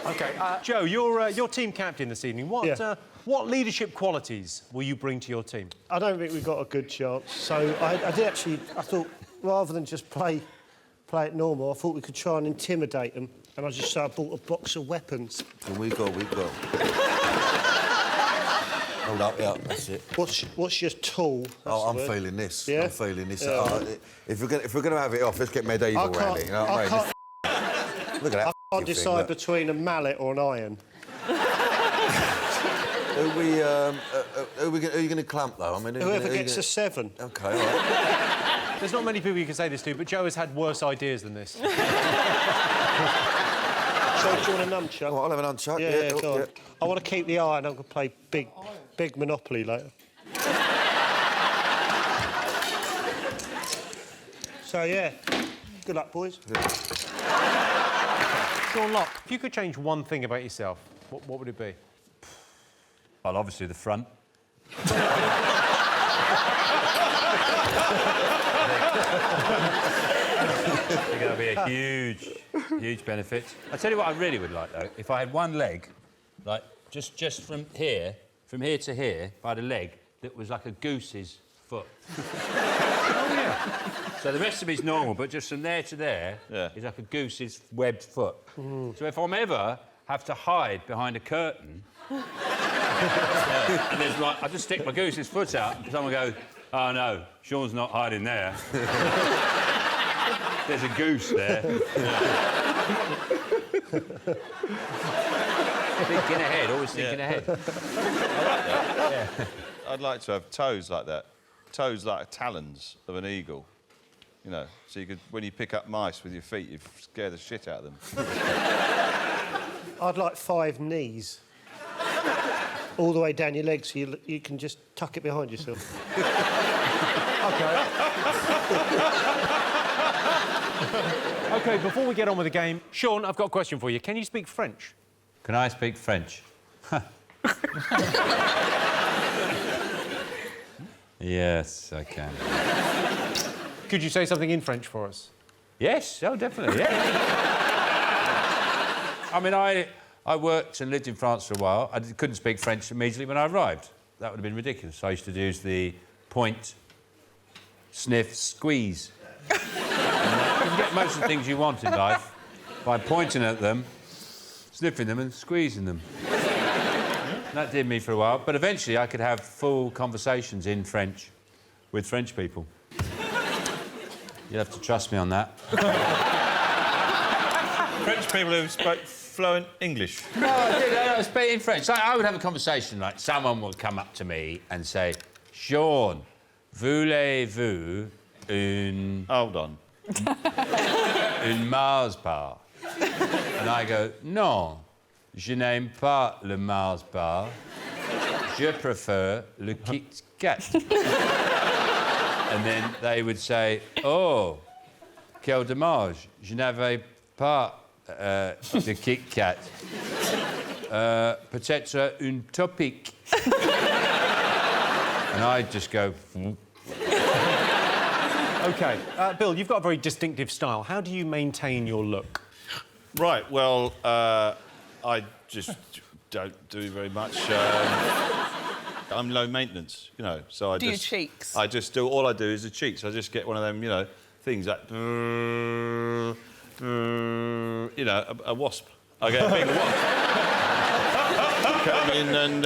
OK, Joe, you're team captain this evening. What leadership qualities will you bring to your team? I don't think we've got a good chance, so I thought, rather than just play it normal, I thought we could try and intimidate them, and I bought a box of weapons. Here we go. Hold up, yeah, that's it. What's your tool? I'm feeling this. Yeah? I'm feeling this. Yeah. If we're gonna have it off, let's get medieval around it. You know what I mean? Look at that. I can't decide between a mallet or an iron. Who are you going to clamp, though? I mean, whoever gets a 7. OK, all right. There's not many people you can say this to, but Joe has had worse ideas than this. So, do you want a nunchuck? Well, I'll have an nunchuck. Yeah, go on. I want to keep the iron. I'm going to play big Monopoly later. So, yeah. Good luck, boys. Yeah. Seann Walsh, if you could change one thing about yourself, what would it be? Well, obviously the front. You're going to be a huge benefit. I tell you what I really would like, though, if I had one leg, like, just from here to here, if I had a leg that was like a goose's foot. Oh, yeah. So the rest of me's normal, but just from there to there is like a goose's webbed foot. So if I'm ever have to hide behind a curtain, and there's like, I just stick my goose's foot out, and someone goes, "Oh no, Sean's not hiding there." There's a goose there. Thinking ahead, always thinking ahead. I like that. Yeah. I'd like to have toes like that. Toes like talons of an eagle. You know, so you could, when you pick up mice with your feet, you scare the shit out of them. I'd like 5 knees. All the way down your legs, so you can just tuck it behind yourself. OK, before we get on with the game, Seann, I've got a question for you. Can you speak French? Can I speak French? Yes, I can. Could you say something in French for us? Yes, oh, definitely, yeah. I mean, I worked and lived in France for a while. I couldn't speak French immediately when I arrived. That would have been ridiculous. I used to use the point-sniff-squeeze. You can get most of the things you want in life by pointing at them, sniffing them and squeezing them. That did me for a while, but eventually I could have full conversations in French with French people. You'll have to trust me on that. French people who spoke fluent English. No, I speak in French. I would have a conversation, like someone would come up to me and say, "Sean, voulez-vous une..." Hold on. "Une Mars bar?" And I go, "Non, je n'aime pas le Mars bar. Je préfère le Kit Kat." And then they would say, "Oh, quel dommage, je n'avais pas de Kit Kat. Peut-être une topic." And I'd just go... OK. Bill, you've got a very distinctive style. How do you maintain your look? Right, well, I just don't do very much. I'm low maintenance, you know, so I do just... your cheeks? I just do... All I do is the cheeks. I just get one of them, you know, things like... you know, a wasp. I get a big wasp. Come in and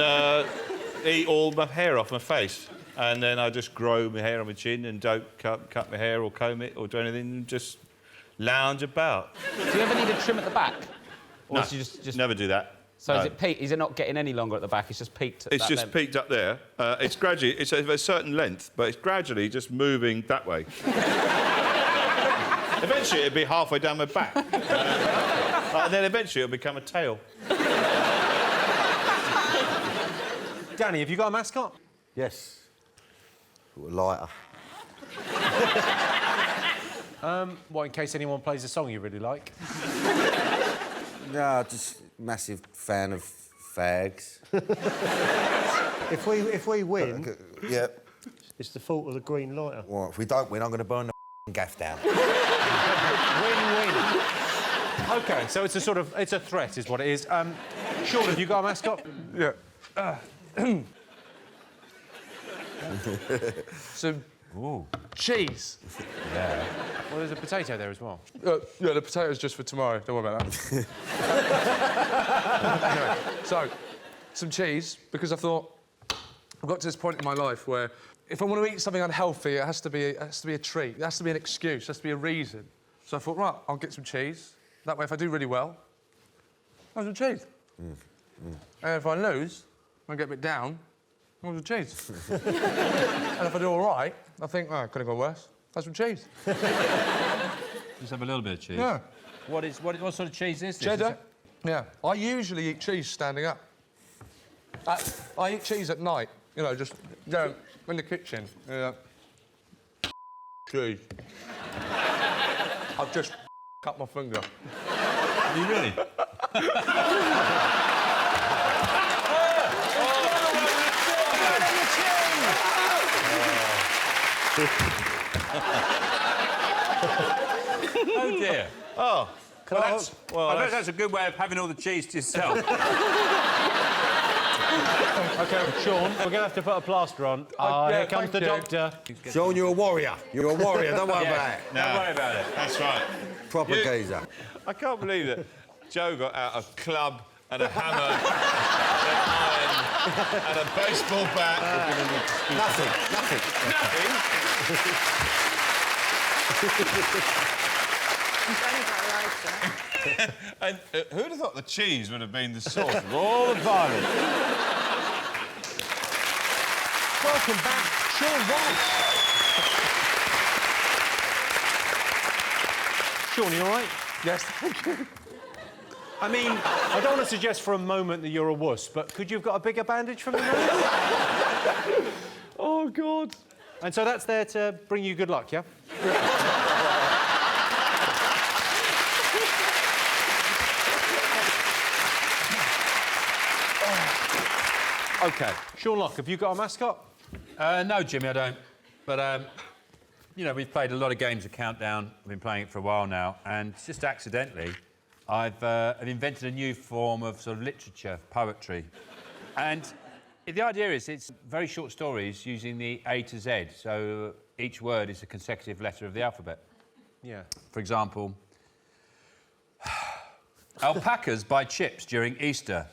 eat all my hair off my face. And then I just grow my hair on my chin and don't cut my hair or comb it or do anything, and just lounge about. Do you ever need a trim at the back? Or No, is you just... never do that. So no. is it peaked? Is it not getting any longer at the back? It's just peaked at It's that just length? peaked up there. It's gradually... It's of a certain length, but it's gradually just moving that way. Eventually, it'll be halfway down my back. And then eventually, it'll become a tail. Danny, have you got a mascot? Yes. A lighter. Well, in case anyone plays a song you really like. No, just massive fan of fags. If we win, Yeah. it's the fault of the green lighter. Well, if we don't win, I'm going to burn the gaff down. Win-win. OK, so it's a sort of... It's a threat, is what it is. Sean, have you got a mascot? Yeah. Some cheese. Yeah. Well, there's a potato there as well. Yeah, the potato's just for tomorrow. Don't worry about that. Anyway, so, some cheese, because I thought I've got to this point in my life where if I want to eat something unhealthy, it has to be a treat. It has to be an excuse. It has to be a reason. So I thought, right, I'll get some cheese. That way, if I do really well, I'll have some cheese. And if I lose, I get a bit down, I'll have some cheese. And if I do all right, I think, oh, it could have gone worse. Have some cheese. Just have a little bit of cheese. Yeah. What sort of cheese is this? Cheddar? Yeah. I usually eat cheese standing up. I eat cheese at night, you know, just in the kitchen. Cheese. I've just cut my finger. Are you really? Oh dear. Oh. Well, I bet that's a good way of having all the cheese to yourself. OK, Sean, we're going to have to put a plaster on. Here comes the doctor. Sean, you're a warrior. You're a warrior. Don't worry about it. Don't worry about it. That's right. Proper geezer. I can't believe that Joe got out a club and a hammer and an iron and a baseball bat. Nothing. Nothing? And who'd have thought the cheese would have been the source of all the violence? Welcome back, Seann Walsh. Sean, you all right? Yes, thank you. I mean, I don't want to suggest for a moment that you're a wuss, but could you have got a bigger bandage from the nose? Oh, God. And so that's there to bring you good luck, yeah? OK. Sean Locke, have you got a mascot? No, Jimmy, I don't. But, you know, we've played a lot of games of Countdown. I've been playing it for a while now, and just accidentally, I've invented a new form of sort of literature, poetry. And the idea is it's very short stories using the A to Z, so each word is a consecutive letter of the alphabet. Yeah. For example, alpacas buy chips during Easter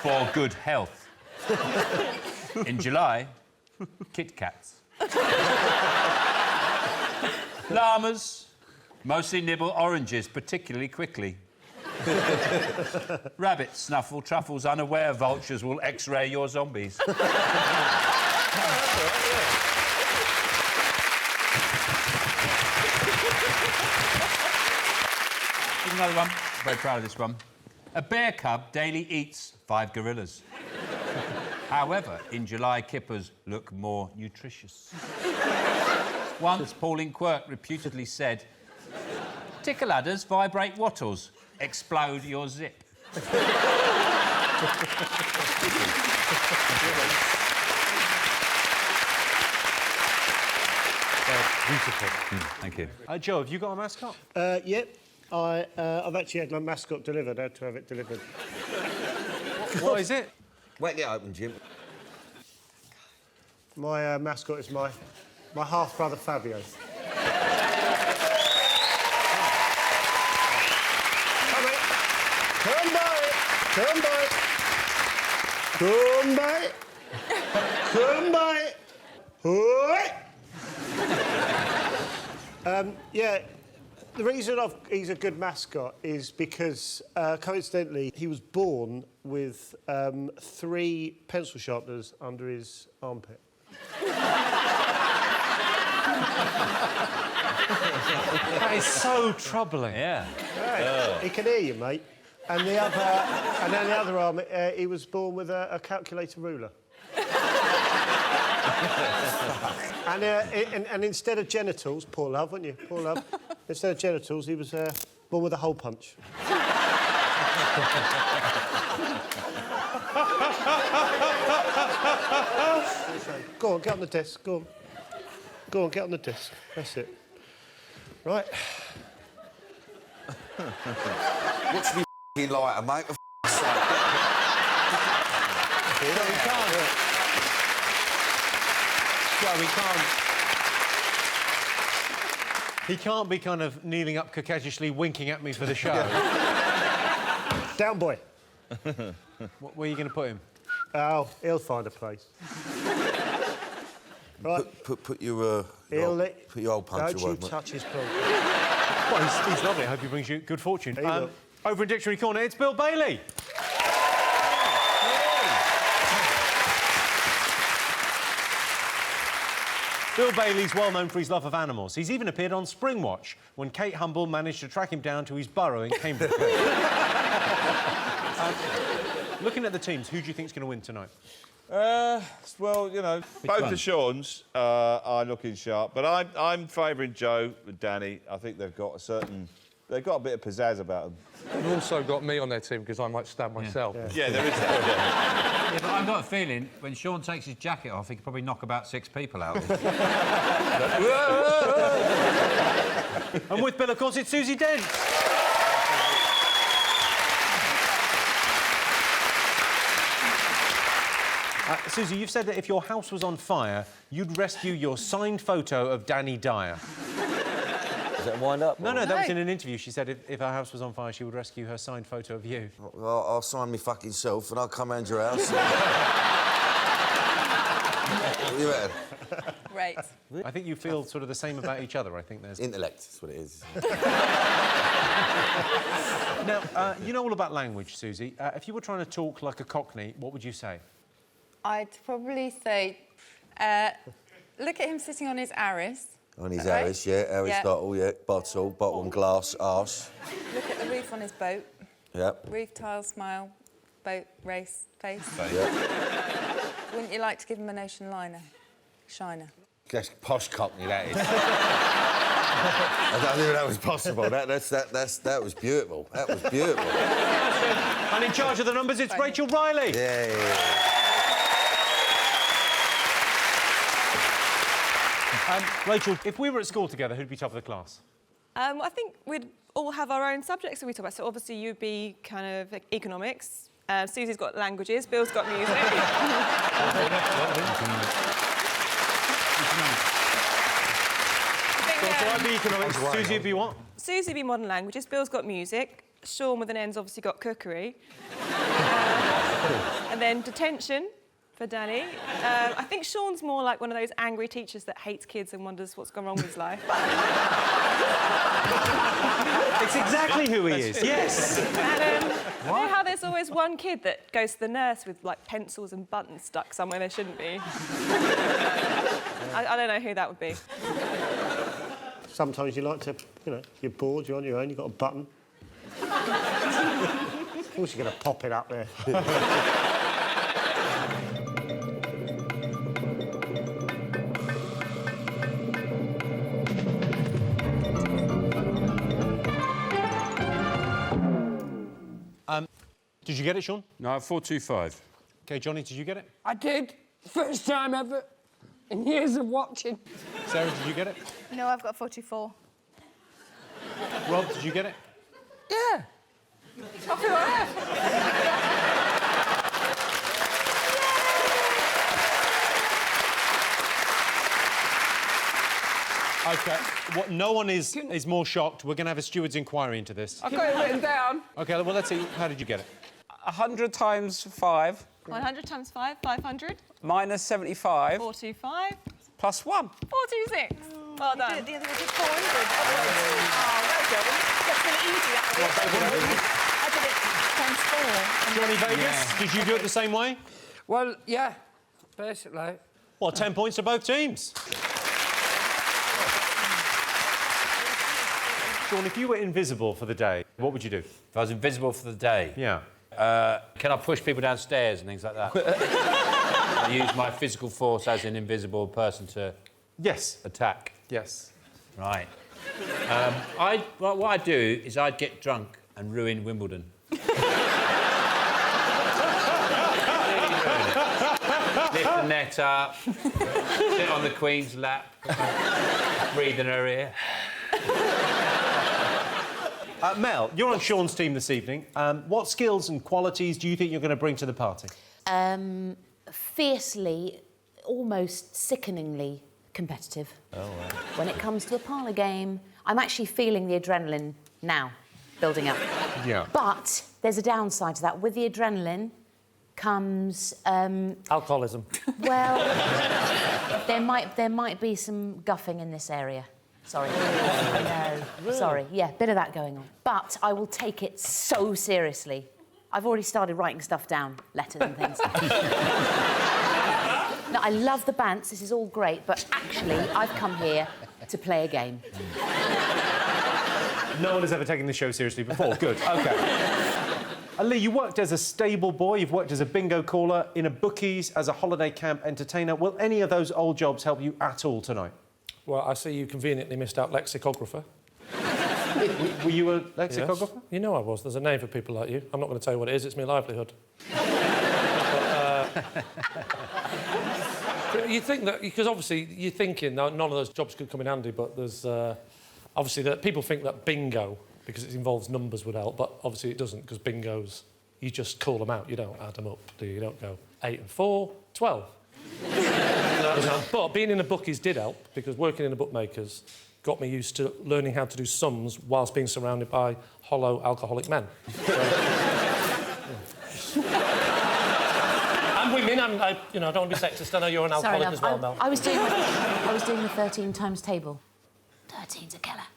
for good health. In July, Kit Kats. Llamas mostly nibble oranges particularly quickly. Rabbits snuffle truffles unaware vultures will X-ray your zombies. Here's another one. Very proud of this one. A bear cub daily eats 5 gorillas. However, in July, kippers look more nutritious. Once, Pauline Quirk reputedly said, "Tickle ladders vibrate wattles. Explode your zip." Beautiful. Thank you. Joe, have you got a mascot? Yep. I've actually had my mascot delivered. I had to have it delivered. What is it? Wet it open, Jim. My mascot is my half-brother Fabio. Come by it. Come by it. Come by it. Come by it. Yeah, the reason he's a good mascot is because, coincidentally, he was born with 3 pencil sharpeners under his armpit. That is so troubling. Yeah. Right. He can hear you, mate. And then the other arm, he was born with a calculator ruler. and instead of genitals, poor love, weren't you? Poor love. Instead of genitals, he was born with a hole punch. Go on, get on the desk. Go on. Go on, get on the desk. That's it. Right. What's me f***ing lighter, mate? For f***ing sake. No, we can't. Well, we can't. He can't be kind of kneeling up coquettishly, winking at me for the show. Down, boy. Where are you going to put him? Oh, he'll find a place. Right. Put your old punch Don't away, you mate. touch his pull. Well, he's lovely. I hope he brings you good fortune. He will. Over in Dictionary Corner, it's Bill Bailey. Bill Bailey's well known for his love of animals. He's even appeared on Springwatch when Kate Humble managed to track him down to his burrow in Cambridge. Looking at the teams, who do you think's going to win tonight? Well, you know, both the Seanns are looking sharp, but I'm favouring Joe and Danny. I think they've got they've got a bit of pizzazz about them. They've also got me on their team because I might stab myself. Yeah, there is that. Yeah, but I've got a feeling when Sean takes his jacket off, he could probably knock about 6 people out. And with Bill, of course, it's Susie Dent. Susie, you've said that if your house was on fire, you'd rescue your signed photo of Danny Dyer. Is that a wind-up? No, that was in an interview. She said if her house was on fire, she would rescue her signed photo of you. Well, I'll sign me fucking self and I'll come round your house. What do you reckon? Great. I think you feel sort of the same about each other. I think there's... Intellect, that's what it is. Now, you know all about language, Susie. If you were trying to talk like a cockney, what would you say? I'd probably say, look at him sitting on his arris. On his Right? Harris, yeah. Aristotle, yeah. Bottom, glass, arse. Look at the roof on his boat. Yep. Roof, tile, smile, boat, race, face. Yep. Wouldn't you like to give him an ocean liner? Shiner. That's posh cockney, that is. I don't think that was possible. That was beautiful. That was beautiful. And in charge of the numbers, it's Rachel Riley. Yeah. Rachel, if we were at school together, who'd be top of the class? I think we'd all have our own subjects that we talk about. So obviously you'd be kind of like economics. Susie's got languages. Bill's got music. So I'd be economics. Susie would be what? Susie would be modern languages. Bill's got music. Sean with an N's obviously got cookery. And then detention for Danny. I think Sean's more like one of those angry teachers that hates kids and wonders what's gone wrong with his life. It's exactly who he is, yes. And you know how there's always one kid that goes to the nurse with, like, pencils and buttons stuck somewhere they shouldn't be? I don't know who that would be. Sometimes you like to, you know, you're bored, you're on your own, you've got a button. Of course you're going to pop it up there. Did you get it, Sean? No, 425. OK, Johnny, did you get it? I did. First time ever in years of watching. Sarah, did you get it? No, I've got 44. Rob, did you get it? Yeah. I feel like OK. What, no one is more shocked. We're going to have a steward's inquiry into this. I've got it written down. OK, well, let's see. How did you get it? 100 times 5 100 times 5, 500. minus 75 425. plus 1. 426. Well done. The other one did 400. Johnny Vegas, did you do it the same way? Well, yeah, basically. Well, 10 points to both teams. Sean, if you were invisible for the day, what would you do? If I was invisible for the day, Yeah. can I push people downstairs and things like that? I use my physical force as an invisible person to Yes. attack. Yes. Right. What I'd do is I'd get drunk and ruin Wimbledon. Lift the net up, sit on the Queen's lap, breathe in her ear. Mel, you're on Sean's team this evening. What skills and qualities do you think you're going to bring to the party? Fiercely, almost sickeningly competitive. Oh, wow. When it comes to a parlour game, I'm actually feeling the adrenaline now, building up. Yeah. But there's a downside to that. With the adrenaline comes... Alcoholism. Well, there might be some guffing in this area. Sorry. I know. Really? Sorry. Yeah, bit of that going on. But I will take it so seriously. I've already started writing stuff down, letters and things. Now, I love the bants, this is all great, but actually, I've come here to play a game. No one has ever taken this show seriously before. Good. OK. Lee, you worked as a stable boy, you've worked as a bingo caller, in a bookies, as a holiday camp entertainer. Will any of those old jobs help you at all tonight? Well, I see you conveniently missed out lexicographer. Were you a lexicographer? Yes. You know I was. There's a name for people like you. I'm not going to tell you what it is. It's my livelihood. But, you think that... Because obviously you're thinking none of those jobs could come in handy, but there's... obviously, that people think that bingo, because it involves numbers, would help, but obviously it doesn't, because bingos, you just call them out. You don't add them up, do you? You don't go 8 and 4, 12. But being in the bookies did help, because working in the bookmakers got me used to learning how to do sums whilst being surrounded by hollow alcoholic men. And women, I don't want to be sexist. I know you're an alcoholic as well, Mel. I was doing the 13 times table. 13's a killer.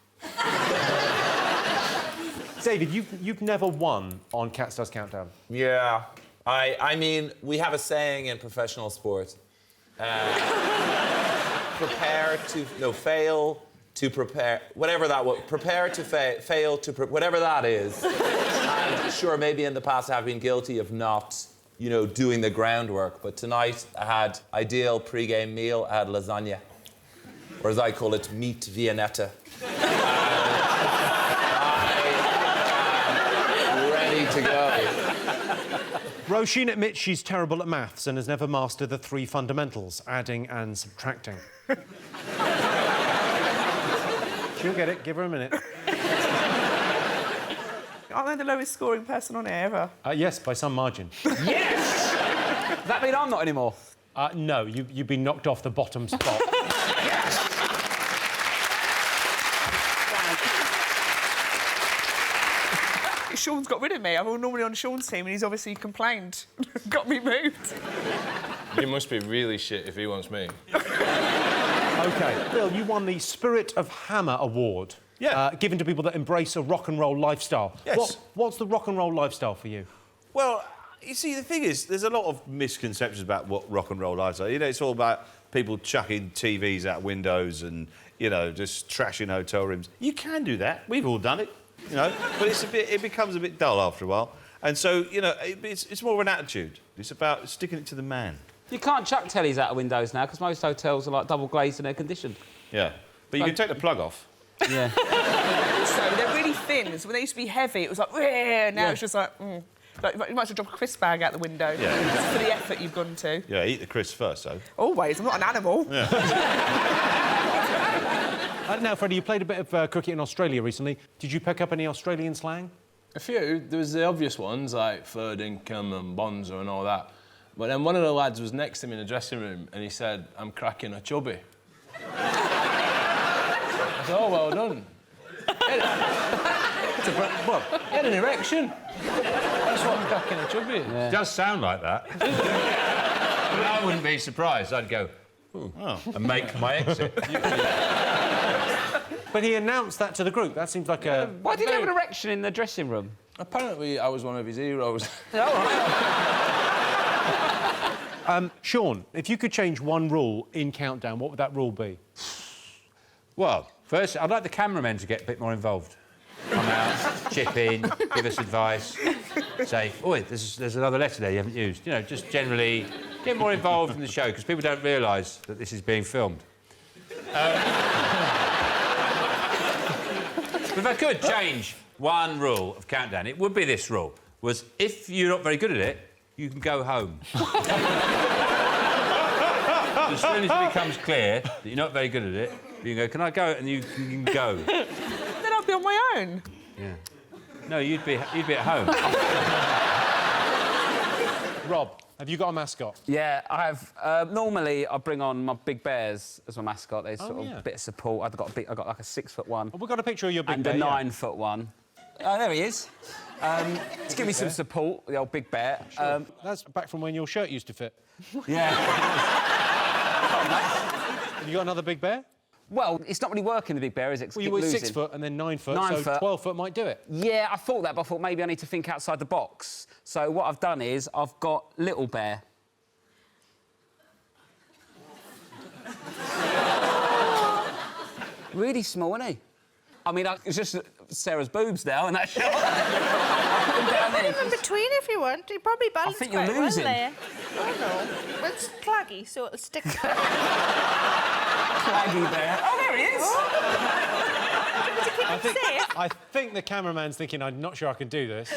David, you've never won on Cat Stars Countdown. Yeah. I mean, we have a saying in professional sport. Prepare to... No, fail to prepare... Whatever that was. Prepare to fail to... whatever that is. And sure, maybe in the past I have been guilty of not, doing the groundwork. But tonight I had ideal pre-game meal. I had lasagna. Or as I call it, meat viennetta. I am ready to go. Roisin admits she's terrible at maths and has never mastered the 3 fundamentals, adding and subtracting. She'll get it. Give her a minute. Aren't I the lowest scoring person on air ever? Yes, by some margin. Yes! Does that mean I'm not anymore? No, you've been knocked off the bottom spot. Sean's got rid of me. I'm normally on Sean's team and he's obviously complained. Got me moved. You must be really shit if he wants me. OK. Bill, you won the Spirit of Hammer Award. Yeah. Given to people that embrace a rock and roll lifestyle. Yes. What's the rock and roll lifestyle for you? Well, you see, the thing is, there's a lot of misconceptions about what rock and roll lifestyle. It's all about people chucking TVs out windows and, just trashing hotel rooms. You can do that. We've all done it. But it becomes a bit dull after a while. And so, it's more of an attitude. It's about sticking it to the man. You can't chuck tellies out of windows now, because most hotels are, double glazed and air-conditioned. Yeah. But you can take the plug off. Yeah. Also, they're really thin. So when they used to be heavy, it was like, now it's just like, Like, you might as well drop a crisp bag out the window. Yeah. Just for the effort you've gone to. Yeah, eat the crisp first, though. Always. I'm not an animal. Yeah. Now, Freddie, you played a bit of cricket in Australia recently. Did you pick up any Australian slang? A few. There was the obvious ones, like third income and bonzo and all that. But then one of the lads was next to me in the dressing room and he said, "I'm cracking a chubby." I said, "Oh, well done." What? He had an erection. That's what cracking a chubby is. It does sound like that. But I wouldn't be surprised. I'd go, and make my exit. But he announced that to the group. That seems like a... Why did he have an erection in the dressing room? Apparently, I was one of his heroes. Sean, if you could change one rule in Countdown, what would that rule be? Well, first, I'd like the cameramen to get a bit more involved. Come out, chip in, give us advice, say, "Oi, there's another letter there you haven't used." You know, just generally get more involved in the show, because people don't realise that this is being filmed. But if I could change one rule of Countdown, it would be this rule, was if you're not very good at it, you can go home. As soon as it becomes clear that you're not very good at it, you can go, "Can I go?" And you can go. Then I'll be on my own. Yeah. No, you'd be at home. Rob, have you got a mascot? Yeah, I have. Normally, I bring on my big bears as my mascot. There's sort of yeah. a bit of support. I've got like a 6-foot one. Well, we've got a picture of your big and bear. a yeah. 9-foot one. Oh, there he is. To give me some support, the old big bear. Sure. That's back from when your shirt used to fit. Yeah. Have you got another big bear? Well, it's not really working, the big bear, is it? Well, you were 6 foot and then 9 foot, 9 so foot. 12 foot might do it. Yeah, I thought that, but I thought maybe I need to think outside the box. So what I've done is I've got little bear. Really small, isn't he? I mean, it's just Sarah's boobs now, and that shot. Put him in between if you want. You probably balance think quite you're well losing. there. Oh no, well, it's claggy, so it'll stick. Claggy bear. Oh, there he is. I think the cameraman's thinking, I'm not sure I can do this.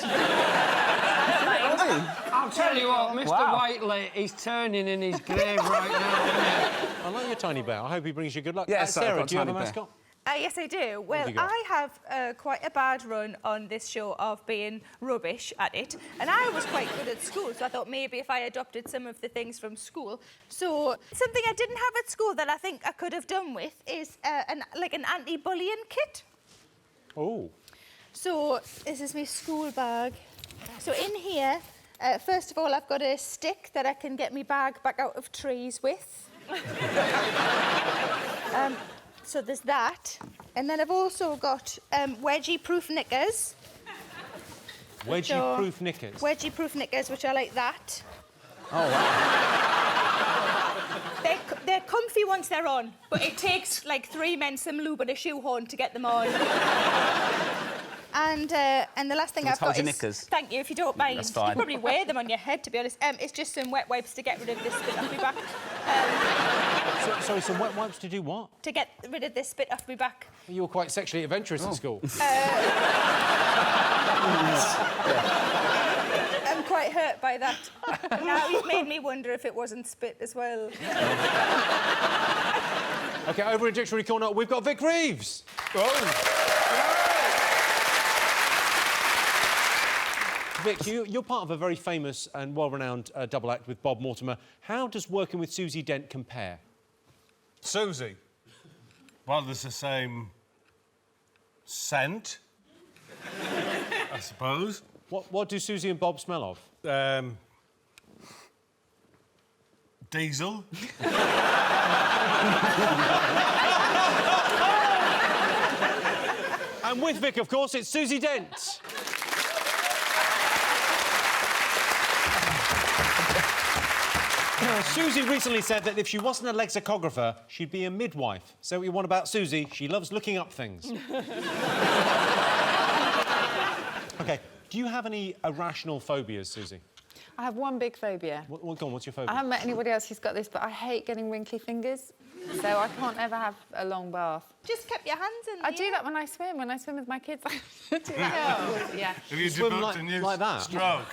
I'll tell you what, Mr. Wow. Whiteley, he's turning in his grave right now. I like your tiny bear. I hope he brings you good luck. Yeah, Sarah, do you have a mascot? Yes, I do. Well, have you got? I have quite a bad run on this show of being rubbish at it, and I was quite good at school, so I thought maybe if I adopted some of the things from school. So something I didn't have at school that I think I could have done with is an anti-bullying kit. Oh. So this is my school bag. So in here, first of all, I've got a stick that I can get my bag back out of trees with. So there's that. And then I've also got wedgie-proof knickers. Wedgie-proof knickers? Wedgie-proof knickers, which are like that. Oh, wow. They're comfy once they're on, but it takes like 3 men, some lube and a shoehorn to get them on. And the last thing I've got is... knickers. Thank you, if you don't mind. That's fine. You probably wear them on your head, to be honest. It's just some wet wipes to get rid of this bit off my back. Sorry, some wet wipes to do what? To get rid of this bit off my back. You were quite sexually adventurous at school. I'm quite hurt by that. Now you've made me wonder if it wasn't spit as well. OK, over in Dictionary Corner, we've got Vic Reeves. Vic, you're part of a very famous and well-renowned double act with Bob Mortimer. How does working with Susie Dent compare? Susie? Well, there's the same scent, I suppose. What do Susie and Bob smell of? Diesel. And with Vic, of course, it's Susie Dent. Susie recently said that if she wasn't a lexicographer, she'd be a midwife. So what you want about Susie, she loves looking up things. OK, do you have any irrational phobias, Susie? I have one big phobia. Go on, what's your phobia? I haven't met anybody else who's got this, but I hate getting wrinkly fingers. So I can't ever have a long bath. Just keep your hands in. I do that when I swim. When I swim with my kids, I do that. Yeah. Have you swim developed a new like that? stroke?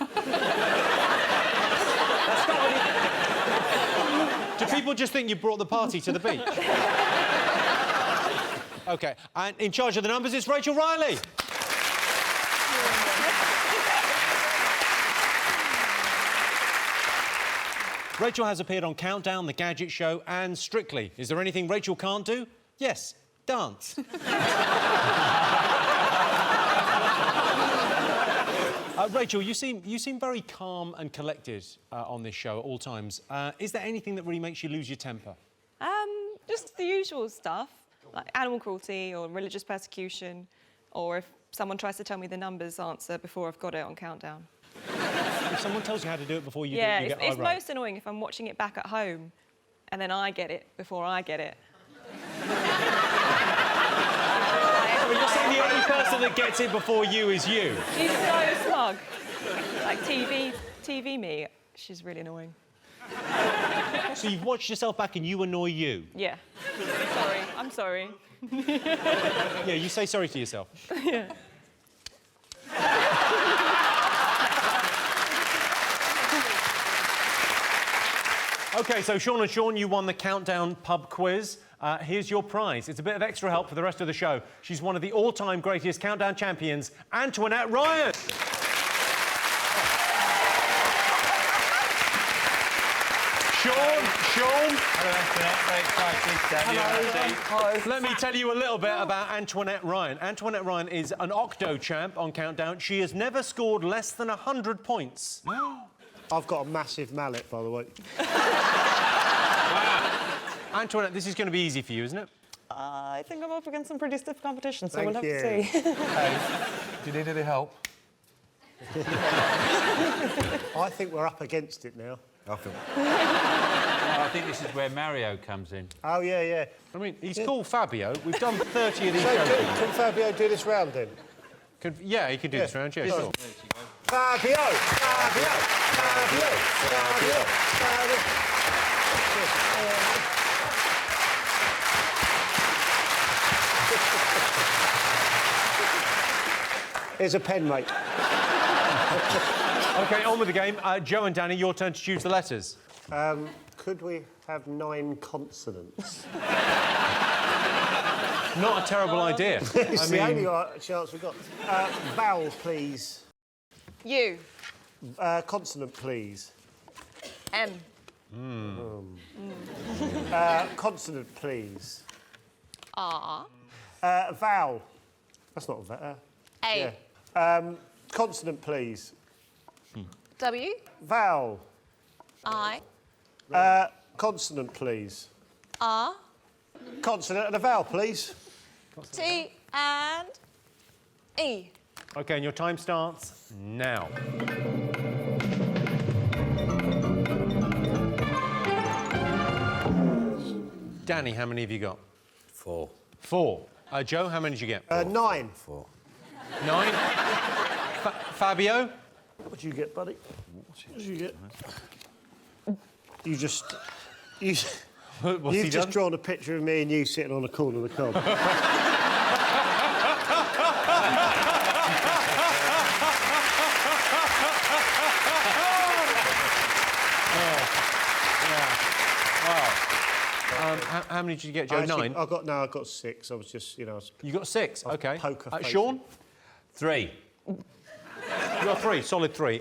Do people just think you brought the party to the beach? OK, and in charge of the numbers, it's Rachel Riley. Rachel has appeared on Countdown, The Gadget Show and Strictly. Is there anything Rachel can't do? Yes, dance. Rachel, you seem very calm and collected on this show at all times. Is there anything that really makes you lose your temper? Just the usual stuff, like animal cruelty or religious persecution, or if someone tries to tell me the numbers answer before I've got it on Countdown. If someone tells you how to do it before you do it, you get it's irate. most annoying if I'm watching it back at home and then I get it before I get it. You're saying the only person that gets it before you is you? She's so smug. Like TV me, she's really annoying. So you've watched yourself back and you annoy you? Yeah. Sorry, I'm sorry. Yeah, you say sorry to yourself. Yeah. OK, so Sean and Sean, you won the Countdown pub quiz. Here's your prize. It's a bit of extra help for the rest of the show. She's one of the all-time greatest Countdown champions, Antoinette Ryan. Sean. Hello. Let me tell you a little bit about Antoinette Ryan. Antoinette Ryan is an octo champ on Countdown. She has never scored less than 100 points. I've got a massive mallet, by the way. Antoinette, this is going to be easy for you, isn't it? I think I'm up against some pretty stiff competition, so Thank we'll have you. to see. Do you need any help? I think we're up against it now. I think this is where Mario comes in. Oh, yeah. I mean, he's called Fabio. We've done 30 of these So shows. can Fabio do this round, then? Yeah, he can do this round, yeah, sure. Fabio! Here's a pen, mate. OK, on with the game. Joe and Danny, your turn to choose the letters. Could we have 9 consonants? Not a terrible idea. It's the only chance we've got. Vowel, please. U. Consonant, please. M. Consonant, please. R. Vowel. That's not a vowel. A. Yeah. Consonant, please. W. Vowel. I. Consonant, please. R. Consonant and a vowel, please. T. And E. OK, and your time starts now. Danny, how many have you got? 4. 4. Joe, how many did you get? 9. 4. 9. Fabio? What did you get, buddy? What did you get? You just... You've just drawn a picture of me and you sitting on a corner of the cob. How many did you get, Joe? 9? I got 6. I was just, you got 6? OK. Poker face. Sean? 3. You got 3, solid 3.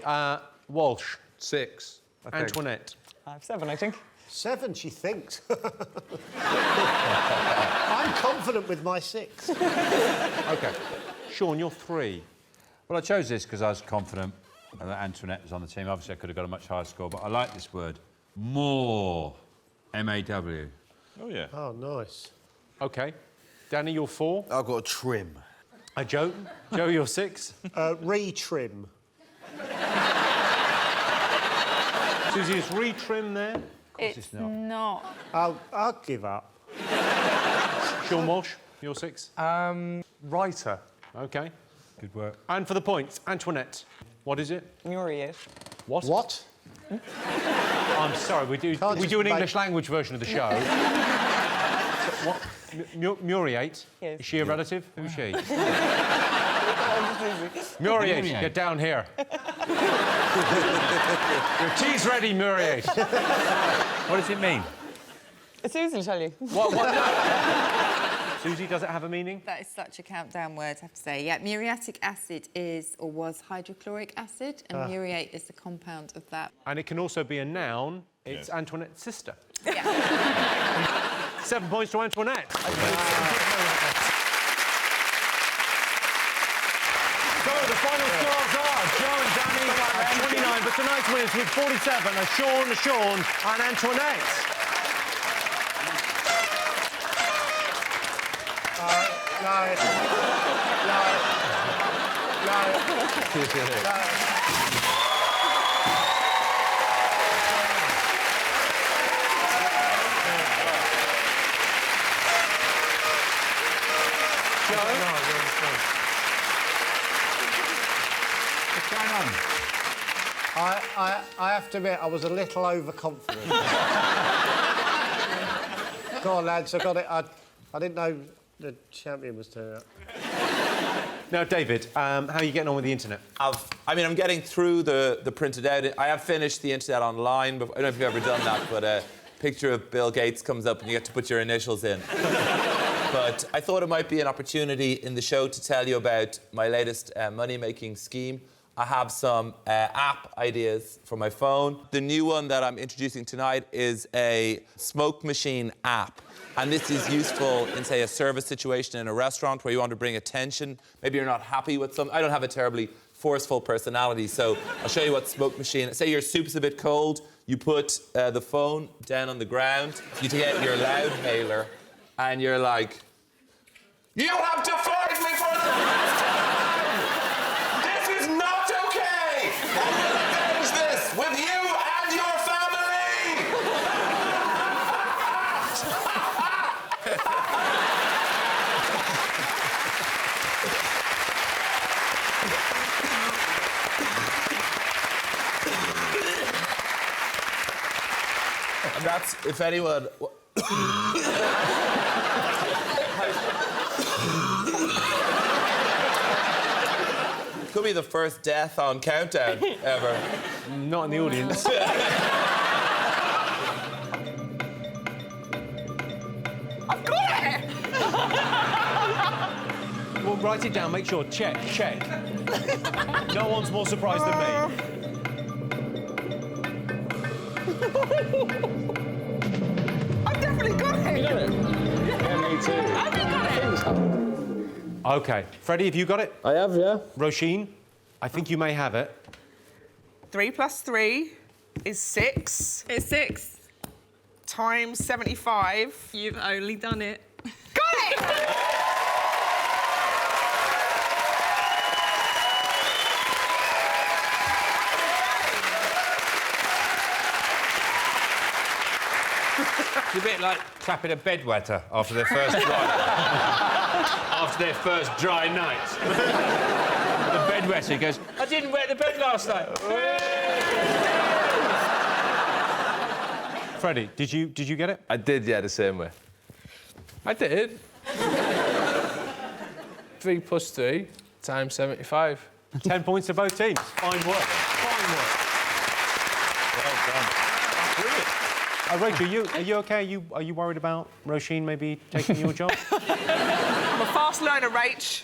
Walsh? 6. Antoinette? I have 7, I think. 7, she thinks. I'm confident with my 6. OK. Sean, you're 3. Well, I chose this because I was confident that Antoinette was on the team. Obviously, I could have got a much higher score, but I like this word. More. M-A-W. Oh, yeah. Oh, nice. OK. Danny, you're 4. I've got a trim. Joe? Joe, you're 6. Retrim. Susie, is retrim there? Of course It's not. I'll give up. Seann Walsh, you're 6. Writer. OK. Good work. And for the points, Antoinette, what is it? Muriate. What? What? I'm sorry, we do an English language version of the show. So, what? Muriate? Yes. Is she a relative? Who's she? Muriate, get down here. Your tea's ready, Muriate. What does it mean? Susie will tell you. What? Susie, does it have a meaning? That is such a Countdown word, I have to say. Yeah, muriatic acid is, or was, hydrochloric acid, and muriate is the compound of that. And it can also be a noun. It's Antoinette's sister. Yeah. 7 points to Antoinette. So the final scores are Joe and Danny at 29, but tonight's winners with 47 are Sean and Antoinette. What's going on? I have to admit, I was a little overconfident. Go on, lads, I got it. I didn't know the champion was turning up. Now, David, how are you getting on with the internet? I'm getting through the printed out. I have finished the internet online. But I don't know if you've ever done that, but a picture of Bill Gates comes up and you get to put your initials in. But I thought it might be an opportunity in the show to tell you about my latest money-making scheme. I have some app ideas for my phone. The new one that I'm introducing tonight is a smoke machine app. And this is useful in, say, a service situation in a restaurant where you want to bring attention. Maybe you're not happy with something. I don't have a terribly forceful personality, so I'll show you what smoke machine... Say your soup's a bit cold, you put the phone down on the ground, you get your loudhailer, and you're like... You have defied me for the last time! This is not okay! I'm gonna avenge this with you and your family! And that's, if anyone... Could be the first death on Countdown ever. Not in the audience. I've got it! Well, write it down, make sure. Check. No one's more surprised than me. I've definitely got it! You got it? Yeah, me too. Have you got it? OK. Freddie, have you got it? I have, yeah. Roisin, I think you may have it. 3 plus 3 is 6. It's 6. Times 75. You've only done it. Got it! It's a bit like clapping a bedwetter after their first dry night. The bedwetter goes, I didn't wet the bed last night. Freddie, did you get it? I did, yeah, the same way. I did. 3 plus 3 times 75. 10 points to both teams. Fine work. Well done. Brilliant. Rachel, are you OK? Are you worried about Roisin maybe taking your job? I'm a fast learner, Rach.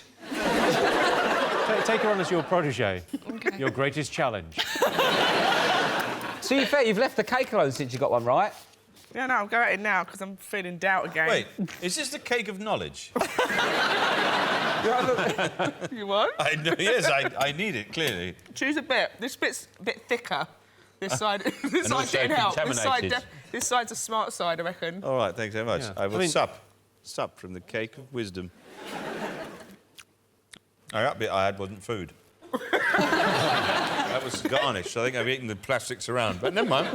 Take her on as your protégé. Okay. Your greatest challenge. To be fair, you've left the cake alone since you got one right. Yeah, no, I'll go at it now because I'm feeling doubt again. Wait, is this the cake of knowledge? You won't? Yes, I need it, clearly. Choose a bit. This bit's a bit thicker. This side, this And side also didn't help. contaminated. This side's a smart side, I reckon. All right, thanks very much. Yeah. I will sup from the cake of wisdom. That bit I had wasn't food. That was garnish. I think I've eaten the plastics around, but never mind.